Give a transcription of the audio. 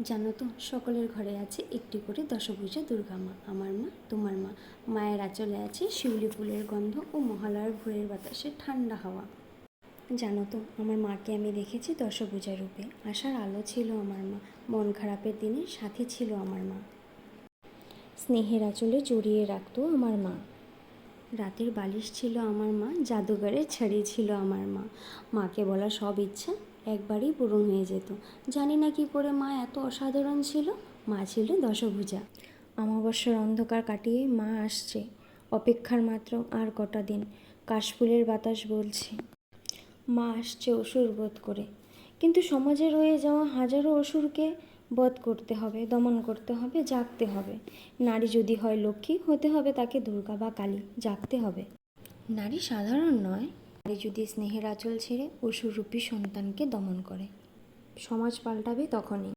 জানো তো, সকলের ঘরে আছে একটি করে দশভুজা দুর্গা মা। আমার মা, তোমার মা। মায়ের আঁচলে আছে শিউলি ফুলের গন্ধ ও মহালয়ার ভোরের বাতাসে ঠান্ডা হাওয়া। জানো তো, আমার মাকে আমি দেখেছি দশভুজা রূপে। আশার আলো ছিল আমার মা, মন খারাপের দিনে সাথী ছিল আমার মা। স্নেহের আঁচলে জড়িয়ে রাখতো আমার মা। রাতের বালিশ ছিল আমার মা, জাদুঘরে ছাড়ি ছিল আমার মা। মাকে বলা সব ইচ্ছা একবারই পূরণ হয়ে যেত। জানি না কি করে মা এত অসাধারণ ছিল। মা ছিল দশভুজা। অমাবস্যার অন্ধকার কাটিয়ে মা আসছে, অপেক্ষার মাত্র আর কটা দিন। কাশফুলের বাতাস বলছে মা আসছে অসুর বধ করে। কিন্তু সমাজে রয়ে যাওয়া হাজারো অসুরকে বধ করতে হবে, দমন করতে হবে, জাগতে হবে। নারী যদি হয় লক্ষ্মী, হতে হবে তাকে দুর্গা বা কালী, জাগতে হবে। নারী সাধারণ নয়, নারী যদি স্নেহের আঁচল ছেড়ে অসুররূপী সন্তানকে দমন করে, সমাজ পাল্টাবে তখনই।